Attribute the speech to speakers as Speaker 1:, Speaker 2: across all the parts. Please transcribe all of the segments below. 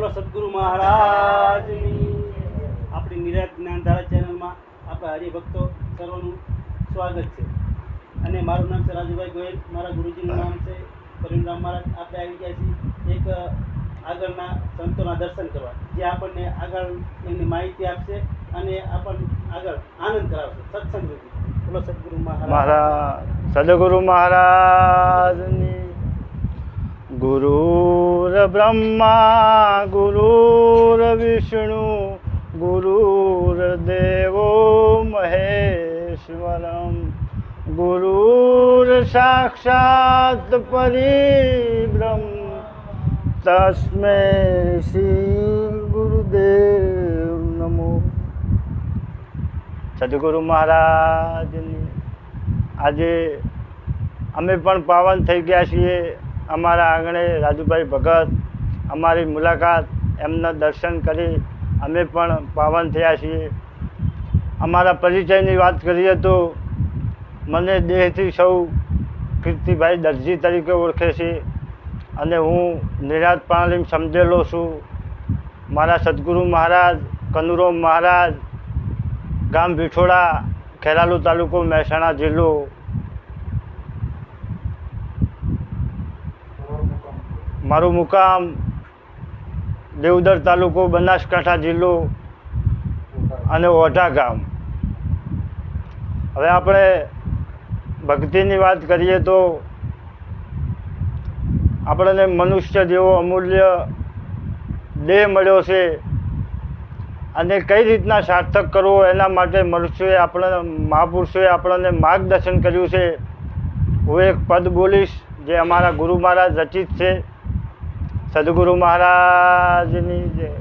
Speaker 1: બોલો સદગુરુ મહારાજની. આપણી નિરાત જ્ઞાનધારા ચેનલમાં આપણા હરિભક્તો સર્વનું સ્વાગત છે. અને મારું નામ છે રાજુભાઈ ગોયલ, મારા ગુરુજીનું નામ છે પરિમરામ મહારાજ. આપણે આવી ગયા છીએ એક આગળના સંતોના દર્શન કરવા, જે આપણને આગળ એમની માહિતી આપશે અને આપણને આગળ આનંદ કરાવશે સત્સંગ રૂપી. બોલો સદગુરુ મહારાજ.
Speaker 2: સદગુરુ મહારાજની. ગુરુર બ્રહ્મા ગુરુર વિષ્ણુ ગુરુર દેવો મહેશ્વરમ ગુરુર સાક્ષાત પરિબ્રહ્મ તસ્મૈ શ્રી ગુરુદેવ નમો. સદગુરુ મહારાજની. આજે અમે પણ પાવન થઈ ગયા છીએ. અમારા આંગણે રાજુભાઈ ભગત, અમારી મુલાકાત, એમના દર્શન કરી અમે પણ પાવન થયા છીએ. અમારા પરિચયની વાત કરીએ તો મને દેહથી સૌ કીર્તિભાઈ દરજી તરીકે ઓળખે છે અને હું નિરાત પ્રાણીમ સમજેલો છું. મારા સદગુરુ મહારાજ કનુરામ મહારાજ, ગામ વિઠોડા, ખેરાલુ તાલુકો, મહેસાણા જિલ્લો. મારું મુકામ દેવદર તાલુકો, બનાસકાંઠા જિલ્લો અને ઓઢા ગામ. હવે આપણે ભક્તિની વાત કરીએ તો આપણને મનુષ્ય જેવો અમૂલ્ય દેહ મળ્યો છે અને કઈ રીતના સાર્થક કરવો એના માટે મનુષ્યોએ મહાપુરુષોએ આપણને માર્ગદર્શન કર્યું છે. હું એક પદ બોલીશ જે અમારા ગુરુ મહારાજ રચિત છે. સદગુરુ મહારાજની જય.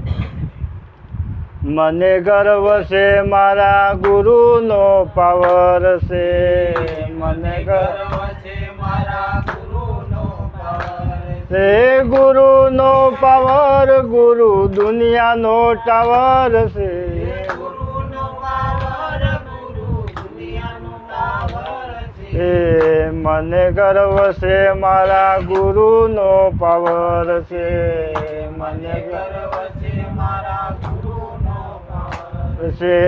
Speaker 2: મને ગર્વ છે મારા ગુરુનો પાવર છે. મને ગર્વ છે મારા ગુરુનો પાવર છે. ગુરુનો પાવર, ગુરુ દુનિયાનો ટાવર છે. ગુરુનો પાવર, ગુરુ દુનિયાનો ટાવર છે. મને ગર્વ છે મારા ગુરુનો પાવર છે. મને ગર્વ છે મારા ગુરુનો પાવર છે.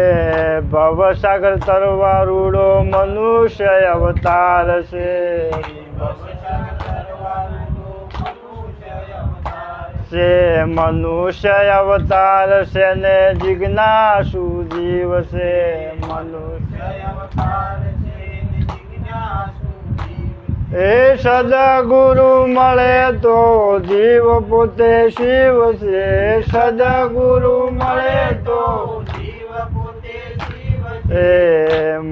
Speaker 2: ભવસાગર તરવારુડો મનુષ્ય અવતાર છે. મનુષ્ય અવતાર છે ને જિજ્ઞાસુ જીવ છે. મનુષ્ય અવતાર એ સદગુરુ મળે તો જીવ પોતે શિવ છે. સદગુરુ મળે તો જીવ પોતે શિવ છે.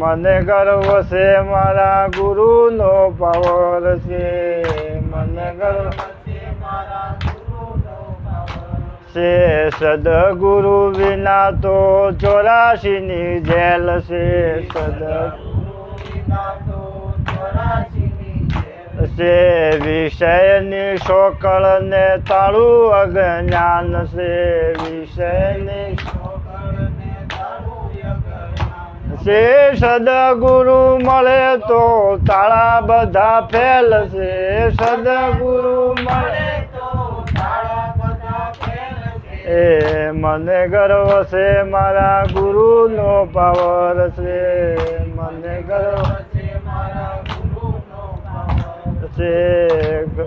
Speaker 2: મને ગર્વ છે મારા ગુરુનો પાવર છે. મને ગર્વ છે મારા ગુરુનો પાવર છે. સદગુરુ વિના તો 84ની જેલ છે. સદગુરુ વિના તો 84 છે. વિષયની શોકળ ને તાળું અજ્ઞાન છે. વિષયની શોકળ ને તાળું અજ્ઞાન છે. સદગુરુ મળે તો તાળા બધા ફેલ છે. સદગુરુ મળે તો તાળા બધા ફેલ છે. મને ગર્વ છે મારા ગુરુનો પાવર છે. મને ગર્વ છે મારા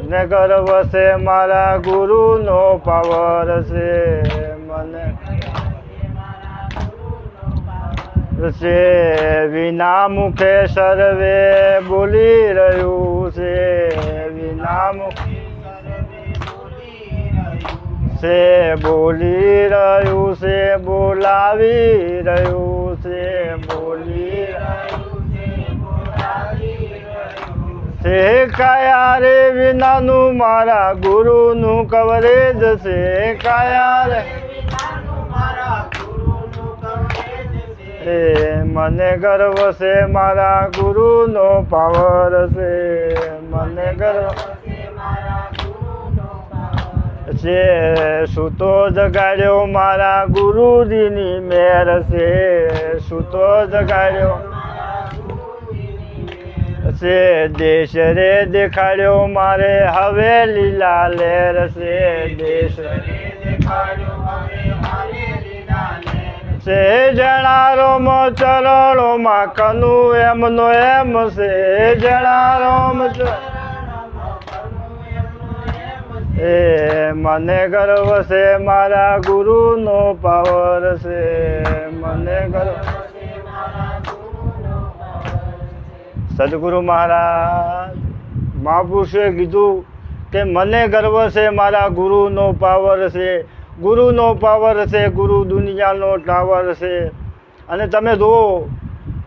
Speaker 2: ને ગર્વ છે મારા ગુરુનો પાવર છે. મને છે વિના મુખે સર્વે બોલી રહ્યું છે. વિના મુખે છે બોલી રહ્યું છે. બોલાવી રહ્યું છે. બોલી છે. કાયા રે વિનાનું મારા ગુરુનું કવરેજ છે. કાયા રે વિનાનું મારા ગુરુનું કવરેજ છે. મને ગર્વ છે મારા ગુરુનો પાવર છે. મને ગર્વ છે મારા ગુરુનો પાવર છે. સૂતો જગાડ્યો મારા ગુરુજીની મેર છે. સૂતો જગાડ્યો છે દેશ રે દેખાડ્યો મારે હવે લીલા લેર છે દેશ રે છે જણારોમ ચરણોમાં કનું એમનો એમ છે જણારોમ એ મને ગર્વ છે મારા ગુરુનો પાવર છે મને ગર્વ સદગુરુ મહારાજ મહાપુરુષે કીધું કે મને ગર્વ છે મારા ગુરુનો પાવર છે ગુરુનો પાવર છે ગુરુ દુનિયાનો ટાવર છે અને તમે જુઓ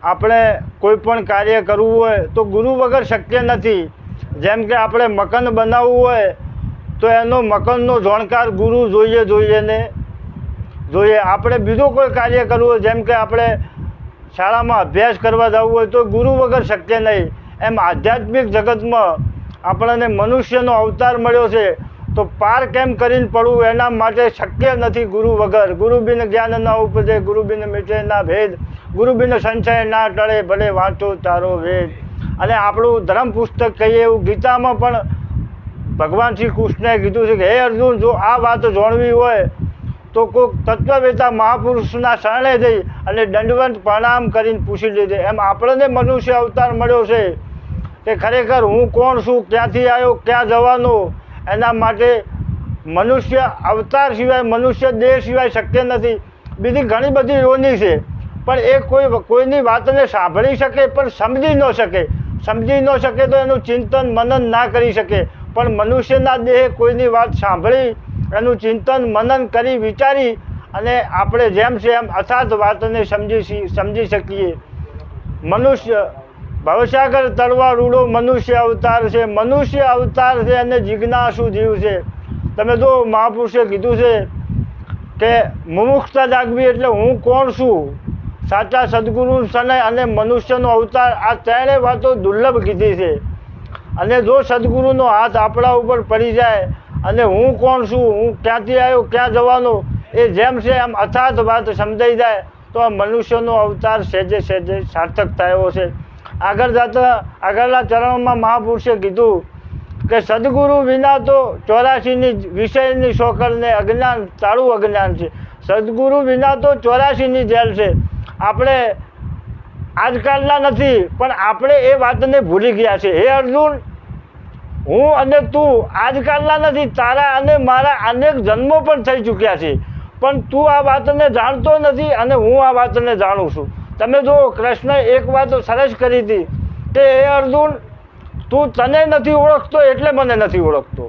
Speaker 2: આપણે કોઈ પણ કાર્ય કરવું હોય તો ગુરુ વગર શક્ય નથી જેમ કે આપણે મકાન બનાવવું હોય તો એનો મકાનનો જાણકાર ગુરુ જોઈએ ને જોઈએ આપણે બીજું કોઈ કાર્ય કરવું હોય જેમ કે આપણે શાળામાં અભ્યાસ કરવા જવું હોય તો ગુરુ વગર શક્ય નહીં એમ આધ્યાત્મિક જગતમાં આપણને મનુષ્યનો અવતાર મળ્યો છે તો પાર કેમ કરીને પડવું એના માટે શક્ય નથી ગુરુ વગર ગુરુ બિન જ્ઞાન ના ઉપજે ગુરુ બિન મિટે ના ભેદ ગુરુ બિન સંશય ના ટળે ભલે વાંચો તારો વેદ અને આપણું ધર્મ પુસ્તક કહીએ એવું ગીતામાં પણ ભગવાન શ્રી કૃષ્ણએ કીધું છે કે હે અર્જુન જો આ વાત જાણવી હોય તો કોઈક તત્વવેતા મહાપુરુષના શરણે જઈ અને દંડવત પ્રણામ કરીને પૂછી લેજે એમ આપણને મનુષ્ય અવતાર મળ્યો છે કે ખરેખર હું કોણ છું ક્યાંથી આવ્યો ક્યાં જવાનો એના માટે મનુષ્ય અવતાર સિવાય મનુષ્ય દેહ સિવાય શક્ય નથી બીજી ઘણી બધી યોની છે પણ એ કોઈની વાતને સાંભળી શકે પણ સમજી ન શકે તો એનું ચિંતન મનન ના કરી શકે પણ મનુષ્યના દેહ કોઈની વાત સાંભળી એનું ચિંતન મનન કરી વિચારી અને આપણે જેમ છે એમ અથાત વાતને સમજી શકીએ મનુષ્ય ભવસાગર તરવા રૂડો મનુષ્ય અવતાર છે અને જિજ્ઞાસુ જીવ છે તમે જો મહાપુરુષે કીધું છે કે મુમુક્ષતા જાગવી એટલે હું કોણ છું સાચા સદગુરુ સનય અને મનુષ્યનો અવતાર આ ત્રણેય વાતો દુર્લભ કીધી છે અને જો સદગુરુનો હાથ આપણા ઉપર પડી જાય અને હું કોણ છું હું ક્યાંથી આવ્યો ક્યાં જવાનો એ જેમ છે એમ અથાત વાત સમજાઈ જાય તો આ મનુષ્યનો અવતાર સહેજે સાર્થક થયો છે આગળના ચરણોમાં મહાપુરુષે કીધું કે સદગુરુ વિના તો 84ની વિષયની સોકરને અજ્ઞાન તાળું અજ્ઞાન છે સદગુરુ વિના તો 84ની જેલ છે આપણે આજકાલના નથી પણ આપણે એ વાતને ભૂલી ગયા છે હે અર્જુન હું અને તું આજકાલના નથી તારા અને મારા અનેક જન્મો પણ થઈ ચૂક્યા છે પણ તું આ વાતને જાણતો નથી અને હું આ વાતને જાણું છું તમે જો કૃષ્ણએ એક વાત સરસ કરી હતી કે હે અર્જુન તું તને નથી ઓળખતો એટલે મને નથી ઓળખતો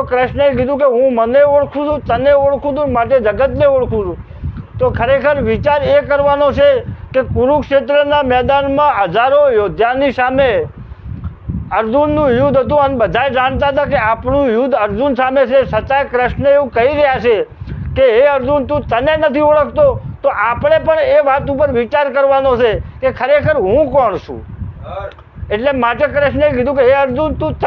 Speaker 2: કૃષ્ણએ કીધું કે હું મને ઓળખું છું તને ઓળખું છું માટે જગતને ઓળખું છું તો ખરેખર વિચાર એ કરવાનો છે કે કુરુક્ષેત્રના મેદાનમાં હજારો યોદ્ધાની સામે અર્જુનનું યુદ્ધ હતું અને બધા જાણતા હતા કે આપણું યુદ્ધ અર્જુન સામે છે છતાં કૃષ્ણ એવું કહી રહ્યા છે કે હે અર્જુન તું તને નથી ઓળખતો તો આપણે પણ એ વાત ઉપર વિચાર કરવાનો છે કે ખરેખર હું કોણ છું એટલે માટે કૃષ્ણએ કીધું કે હે અર્જુન તું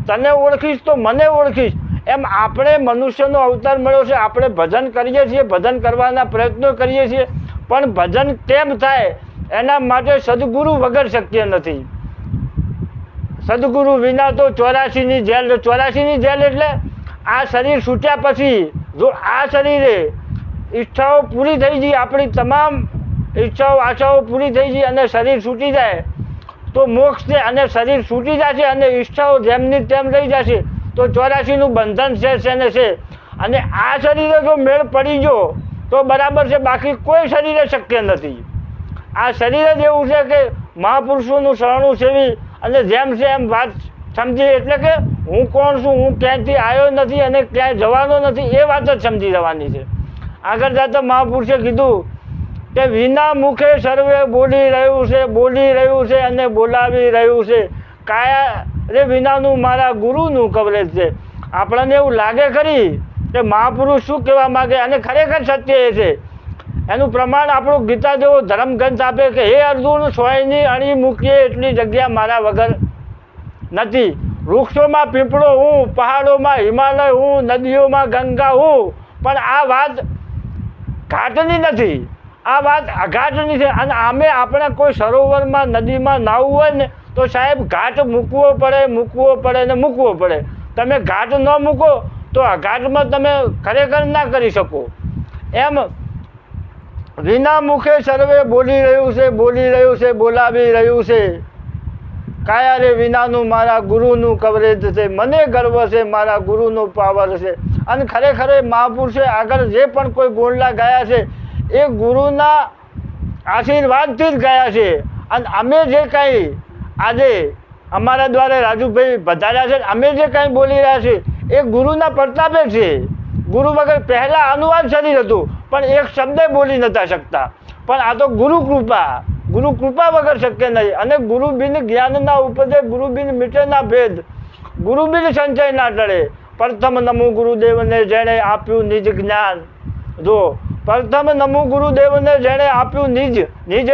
Speaker 2: તને ઓળખીશ તો મને ઓળખીશ એમ આપણે મનુષ્યનો અવતાર મળ્યો છે આપણે ભજન કરીએ છીએ ભજન કરવાના પ્રયત્નો કરીએ છીએ પણ ભજન કેમ થાય એના માટે સદગુરુ વગર શક્ય નથી સદગુરુ વિના તો 84ની જેલ એટલે આ શરીર છૂટ્યા પછી જો આ શરીરે ઈચ્છાઓ પૂરી થઈ ગઈ આપણી તમામ ઈચ્છાઓ આશાઓ પૂરી થઈ ગઈ અને શરીર છૂટી જાય તો મોક્ષ છે અને શરીર છૂટી જશે અને ઈચ્છાઓ જેમની તેમ રહી જશે તો 84નું બંધન છે ને છે અને આ શરીરે જો મેળ પડી ગયો તો બરાબર છે બાકી કોઈ શરીરે શક્ય નથી આ શરીર જ એવું છે કે મહાપુરુષોનું શરણું સેવી અને જેમ છે એમ વાત સમજી એટલે કે હું કોણ છું હું ક્યાંથી આવ્યો નથી અને ક્યાંય જવાનો નથી એ વાત જ સમજી જવાની છે આગળ જતા મહાપુરુષે કીધું કે વિના મુખે સર્વે બોલી રહ્યું છે અને બોલાવી રહ્યું છે કાયા રે વિનાનું મારા ગુરુનું કવરેજ છે આપણને એવું લાગે ખરી કે મહાપુરુષ શું કહેવા માગે અને ખરેખર સત્ય એ છે એનું પ્રમાણ આપણું ગીતા જેવો ધર્મગ્રંથ આપે કે હે અર્જુન સોયની અણી મૂકીએ એટલી જગ્યા મારા વગર નથી વૃક્ષોમાં પીપળો હું પહાડોમાં હિમાલય હું નદીઓમાં ગંગા હું પણ આ વાત ઘાટની નથી આ વાત અઘાટની છે. અને આમે આપણે કોઈ સરોવરમાં નદીમાં નાહવું હોય ને તો સાહેબ ઘાટ મૂકવો પડે ને મૂકવો પડે. તમે ઘાટ ન મૂકો તો અઘાટમાં તમે ખરેખર ના કરી શકો. એમ વિના મુખે સર્વે બોલી રહ્યું છે બોલાવી રહ્યું છે. કાયા રે વિનાનું મારા ગુરુનું કવરેજ છે, મને ગર્વ છે મારા ગુરુનો પાવર છે. અને ખરેખર એ મહાપુરુષે આગળ જે પણ કોઈ ગોંડલા ગયા છે એ ગુરુના આશીર્વાદથી જ ગયા છે. અને અમે જે કંઈ આજે અમારા દ્વારા રાજુભાઈ વધાર્યા છે, અમે જે કંઈ બોલી રહ્યા છીએ એ ગુરુના પ્રતાપે છે. ગુરુ વગર પહેલાં અનુવાદ શરીર હતું પણ એક શબ્દ બોલી નહોતા શકતા. પણ આ તો ગુરુ કૃપા વગર શક્ય નહીં. અને ગુરુ બિન જ્ઞાનના ઉપદે, ગુરુ બિન મીઠેના ભેદ, ગુરુ બિન સંચય ના ટળે. પ્રથમ નમો ગુરુદેવને જેણે આપ્યું નિજ જ્ઞાન. જો પ્રથમ નમો ગુરુદેવને જેણે આપ્યું નિજ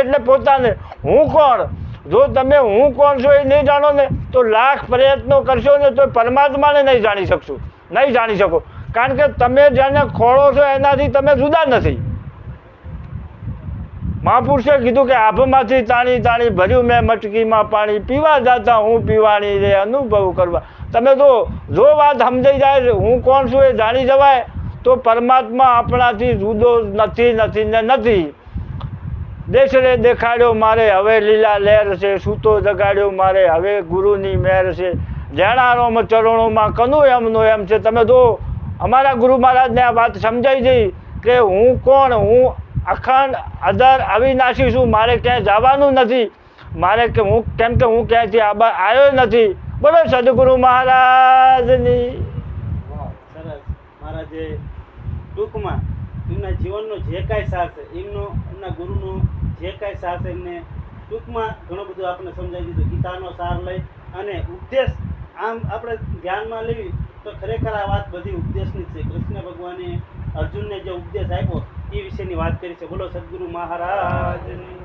Speaker 2: એટલે પોતાને. હું કોણ? જો તમે હું કોણ છો એ નહીં જાણો ને તો લાખ પ્રયત્નો કરશો ને તો પરમાત્માને નહીં જાણી શકો. કારણ કે તમે જેને ખોળો છો એનાથી તમે જુદા નથી. મહાપુરુષે કીધું કે આભમાંથી તાણી ભર્યું મેં મટકીમાં પાણી, પીવા જાતા હું પીવાણી રે અનુભવ કરવા. તમે જો વાત સમજાઈ જાય હું કોણ છું એ જાણી જવાય તો પરમાત્મા આપણાથી જુદો નથી. દેશ રે દેખાડ્યો મારે હવે લીલા લહેર છે, સૂતો જગાડ્યો મારે હવે ગુરુની મહેર છે. જેણારોમ ચરણોમાં કનું એમનો એમ છે. તમે જો અમારા ગુરુ મહારાજને આ વાત સમજાઈ જઈ કે હું કોણ, હું અખંડ અધર અવિનાશી છું, મારે ક્યાંય જવાનું નથી. હું ક્યાંયથી આવ્યો નથી. બોલો સદગુરુ મહારાજની.
Speaker 1: સરસ. મહારાજે ટૂંકમાં એમના જીવનનો જે કાંઈ સાર છે, એમના ગુરુનો જે કાંઈ સાર છે એમને ટૂંકમાં ઘણું બધું આપણને સમજાવી દીધું. ગીતાનો સાર લઈ અને ઉપદેશ આમ આપણે ધ્યાનમાં લેવી તો ખરેખર આ વાત બધી ઉપદેશની જ છે. કૃષ્ણ ભગવાને અર્જુનને જે ઉપદેશ આપ્યો એ વિશેની વાત કરી છે. બોલો સદગુરુ મહારાજની.